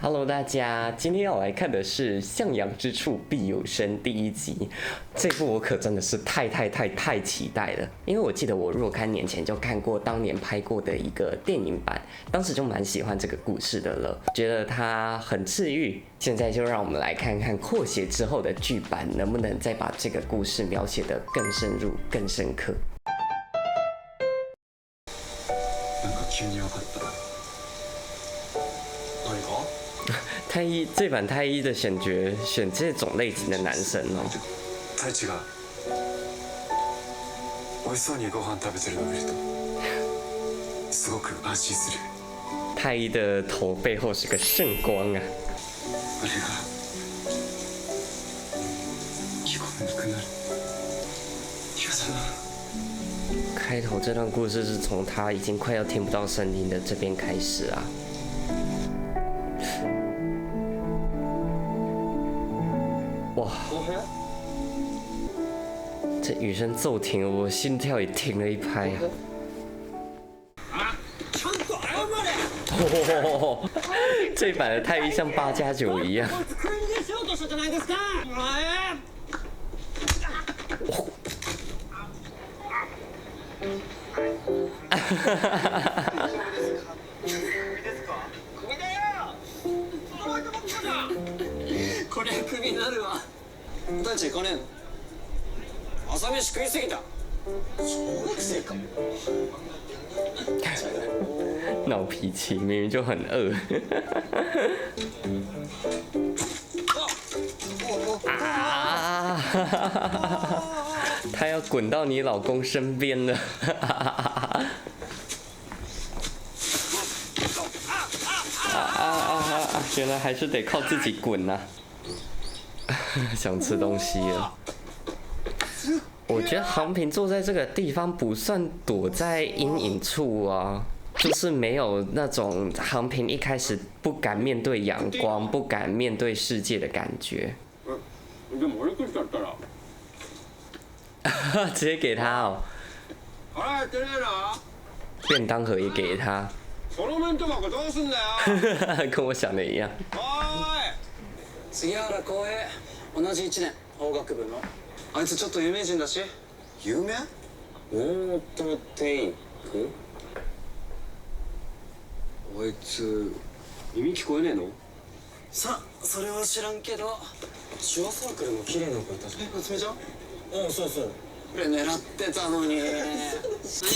Hello， 大家，今天要来看的是《向阳之处必有声》第1集。这部我可真的是太期待了，因为我记得我若干年前就看过当年拍过的一个电影版，当时就蛮喜欢这个故事的了，觉得它很治愈。现在就让我们来看看扩写之后的剧版能不能再把这个故事描写得更深入、更深刻。太一这版太一的选角选这种类型的男生哦。太一が美味しそうにご飯食べてるのを見るとすごく安心する。太一的头背后是个圣光啊。あれが聞こえなくなる嫌だな。开头这段故事是从他已经快要听不到声音的这边开始啊。哇！这雨声骤停了，我心跳也停了一拍啊！哦，这版的太一像8+9一样。これクビになるわ。大地行かねえの？朝飯食いすぎた。小学生かも。闹脾气，明明就很饿。啊！他要滚到你老公身边了。原来还是得靠自己滚啊！想吃东西了。我觉得航平坐在这个地方不算躲在阴影处啊，就是没有那种航平一开始不敢面对阳光、不敢面对世界的感觉。直接给他哦。便当盒也给他。跟我想的一样。杉原浩平、同じ1年法学部の。あいつちょっと有名人だし。有名？ノートテイク？あいつ耳聞こえねえの？さあ、それは知らんけど、手話サークルの綺麗な子いたじゃん。夏目ちゃん？うん、そうそう。俺狙ってたのに。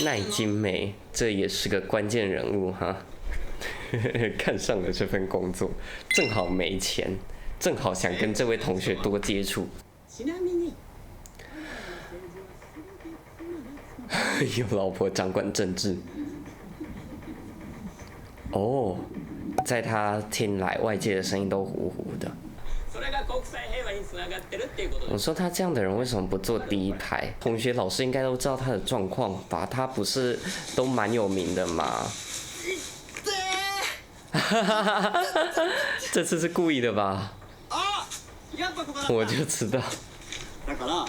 奈津美，这也是个关键人物哈。看上了这份工作，正好没钱，正好想跟这位同学多接触。有老婆掌管政治。哦，在他听来，外界的声音都糊糊的。我说他这样的人为什么不坐第一排？同学、老师应该都知道他的状况吧？他不是都蛮有名的吗？这次是故意的吧？我就知道。だから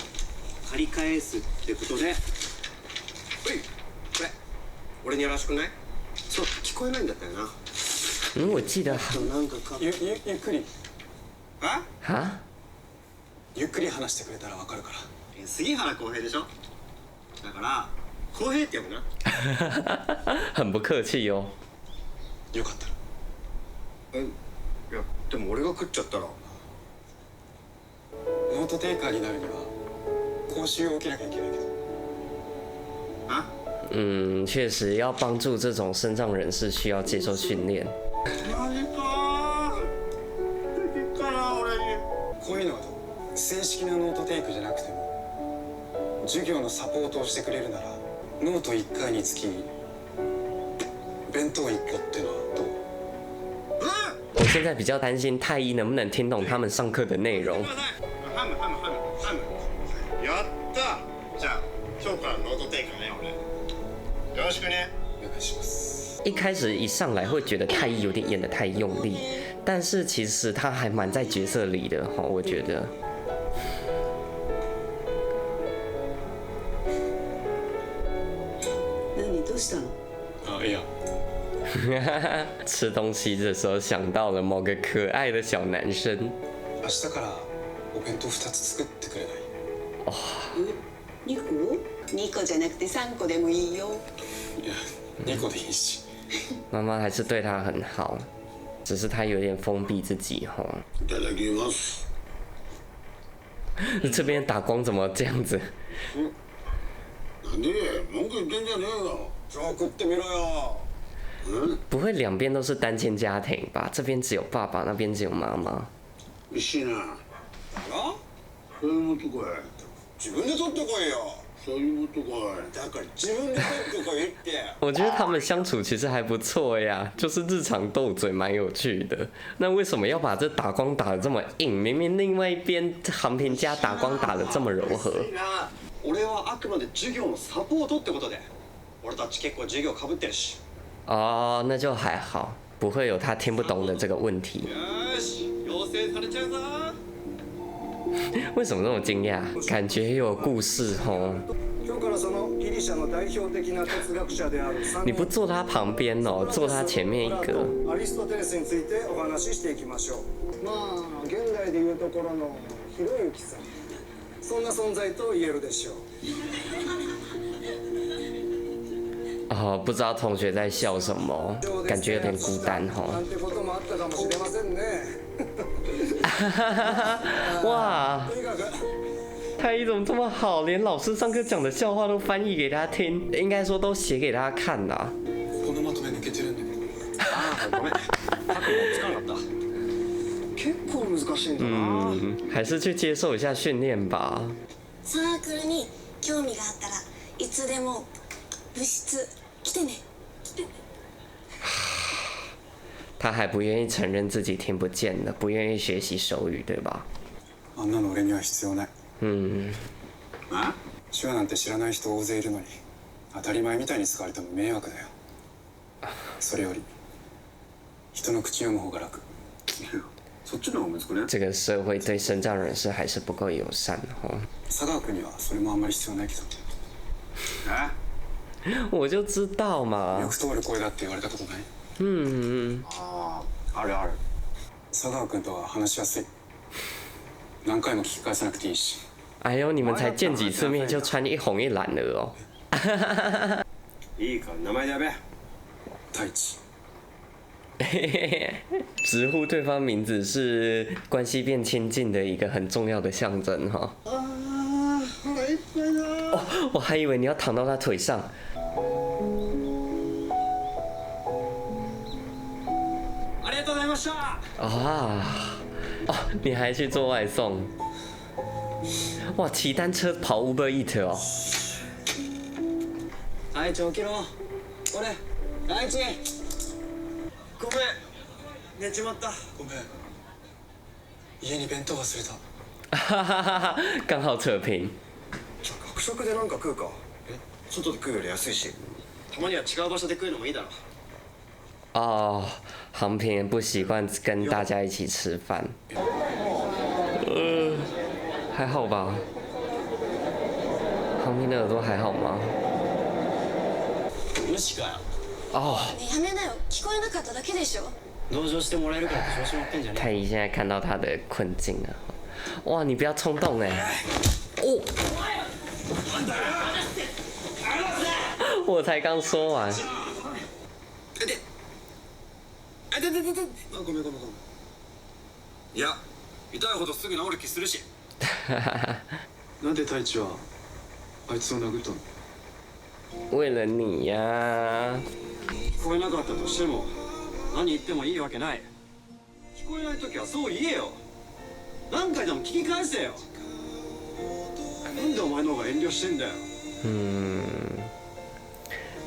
借り返すってことで。おい、これ俺にやらしくない？そう、聞こえないんだったよな。我记得。ゆっくり。あ？哈？ゆっくり話してくれたらわかるから。杉原浩平でしょ？だから浩平って呼ぶな。很不客气哦。よかったら。いや、でも俺が食っちゃったら。ノートテイカーになるには講習を受けなきゃいけないけど。啊？确实要帮助这种身障人士需要接受训练。マジか。できっから俺に。こういうのはどう？正式なノートテイクじゃなくても授業のサポートをしてくれるならノート1回につき弁当1個ってのはどう？我现在比较担心太一能不能听懂他们上课的内容。ハム。やった。じゃあ今日からノートテイクね俺。よろしくね。お願いします。一开始一上来会觉得太一有点演得太用力，但是其实他还蛮在角色里的哈，我觉得。何どうしたの？あ、いや。吃东西的时候想到了某个可愛的小男生。明日からお弁当2つ作ってくれない？2個？2個じゃなくて3個でもいいよ。いや、2個でいいし。妈妈还是对他很好，只是他有点封闭自己吼。いただきます。这边打光怎么这样子？なんで文句言ってんじゃねえよ。じゃあ食ってみろよ。不会两边都是单亲家庭吧？这边只有爸爸，那边只有妈妈。美味しいな。あ？それ持ってこい。自分で取ってこいよ。そういう持ってこい。だから自分で取ってこいって。我觉得他们相处其实还不错呀，就是日常斗嘴蛮有趣的。那为什么要把这打光打得这么硬？明明另外一边航平家打光打得这么柔和。俺はあくまで授業のサポートってことで。俺たち結構授業被ってるし。哦，那就还好，不会有他听不懂的这个問題。よし、要請されちゃうぞ。为什么那么惊讶？感覺有故事哦。今日からそのギリシャの代表的な哲学者である你不坐他旁边哦，坐他前面一格。アリストテレスについてお話ししていきましょう。まあ現代でいうところのひろゆきさん、そんな存在と言えるでしょう。哦，不知道同学在笑什么，感觉有点孤单哦。なんてこともあったかもしれませんね。哇，とにかく。太一怎么这么好，连老師上課講的笑話都翻譯給他聽，應該說都寫給他看啦。このまとめ抜けてるんだけど。ああ、ごめん。書くのつかなかった。結構難しいんだな。還是去接受一下訓練吧。サークルに興味があったらいつでも部室来てね。他还不愿意承认自己听不见的，不愿意学习手語，对吧？あんなの俺には必要ない。あ？手話なんて知らない人大勢いるのに当たり前みたいに使われても迷惑だよ。それより人の口読む方が楽。そっちの方が難しくね？这个社会对身障人士还是不够友善哦。佐川君にはそれもあんまり必要ないけど。あ？我就知道嘛よ。く通る声だって言われたことない？ああ、あるある。佐川君とは話しやすい。何回も聞き返さなくていいし。哎呦，你们才见几次面就穿一红一蓝了哦。いいか、名前でやべ。太一。直呼对方名字是关系变亲近的一个很重要的象征哈。哦，我还以为你要躺到他腿上。ありがとうございました。啊，哦，你还去做外送？哇，骑单車跑 Uber Eat 哦。太一起きろ。俺、太一。ごめん。寝ちまった。ごめん。家に弁当忘れた。哈哈哈哈，刚好扯平。学食でなんか食うか。外で食うより安いし。たまには違う場所で食うのもいいだろ。哦，航平不习惯跟大家一起吃饭。还好吧？航平的耳朵还好吗？無視かよ。哦，ねやめなよ、聞こえなかっただけでしょ。同情してもらえるからって調子乗ってんじゃね太一现在看到他的困境了。哇，你不要冲动哎！哦，我才刚说完。え。で、あ、で、あ、ごめん。いや、痛いほどすぐ治る気するし。なんで太一はあいつを殴ったの？为了你呀。聞こえなかったとしても何言ってもいいわけない。聞こえない時はそう言えよ。何回でも聞き返せよ。なんでお前の方が遠慮してんだよ。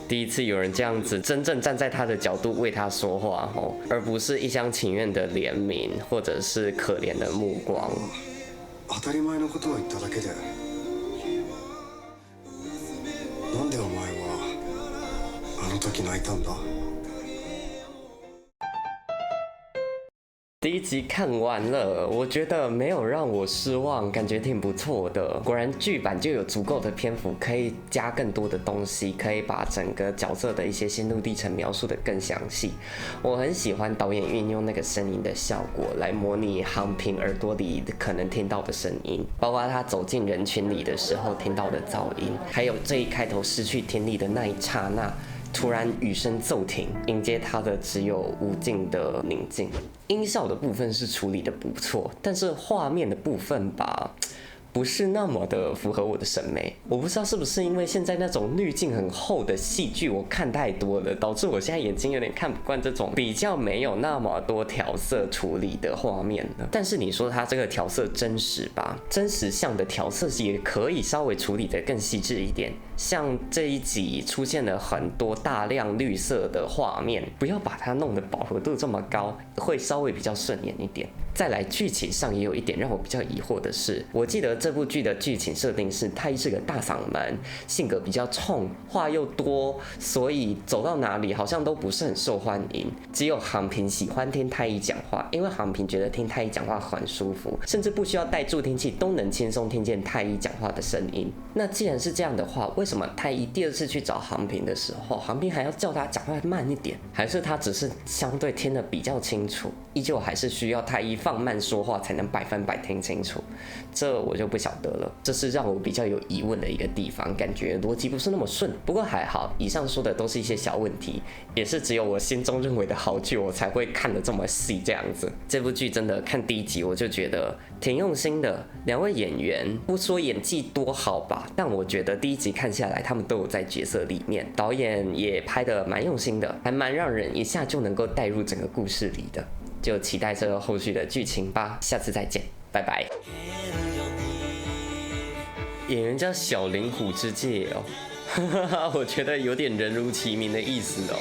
第一次有人这样子真正站在他的角度为他说话哦，而不是一厢情愿的怜悯或者是可怜的目光。当たり前のことを言っただけで。なんでお前はあの時泣いたんだ？第一集看完了，我觉得没有让我失望，感觉挺不错的。果然剧版就有足够的篇幅，可以加更多的东西，可以把整个角色的一些心路历程描述得更详细。我很喜欢导演运用那个声音的效果来模拟航平耳朵里可能听到的声音，包括他走进人群里的时候听到的噪音，还有最一开头失去听力的那一刹那。突然雨声骤停，迎接他的只有无尽的宁静。音效的部分是处理的不错，但是画面的部分吧，不是那么的符合我的审美。我不知道是不是因为现在那种滤镜很厚的戏剧我看太多了，导致我现在眼睛有点看不惯这种比较没有那么多调色处理的画面了。但是你说它这个调色真实吧，真实像的调色也可以稍微处理得更细致一点。像这一集出现了很多大量绿色的画面，不要把它弄得饱和度这么高，会稍微比较顺眼一点。再来剧情上也有一点让我比较疑惑的是，我记得这部剧的剧情设定是太一是个大嗓门，性格比较冲，话又多，所以走到哪里好像都不是很受欢迎。只有航平喜欢听太一讲话，因为航平觉得听太一讲话很舒服，甚至不需要带助听器都能轻松听见太一讲话的声音。那既然是这样的话，为什么太一第二次去找航平的时候，航平还要叫他讲话慢一点？还是他只是相对听得比较清楚，依旧还是需要太一放慢说话才能100%听清楚？这我就不晓得了，这是让我比较有疑问的一个地方，感觉逻辑不是那么顺。不过还好，以上说的都是一些小问题，也是只有我心中认为的好剧我才会看得这么细这样子。这部剧真的看第一集我就觉得挺用心的，两位演员不说演技多好吧，但我觉得第一集看下来他们都有在角色里面，导演也拍得蛮用心的，还蛮让人一下就能够带入整个故事里的。就期待这个后续的剧情吧，下次再见，拜拜。演员叫小林虎之介哦，我觉得有点人如其名的意思哦。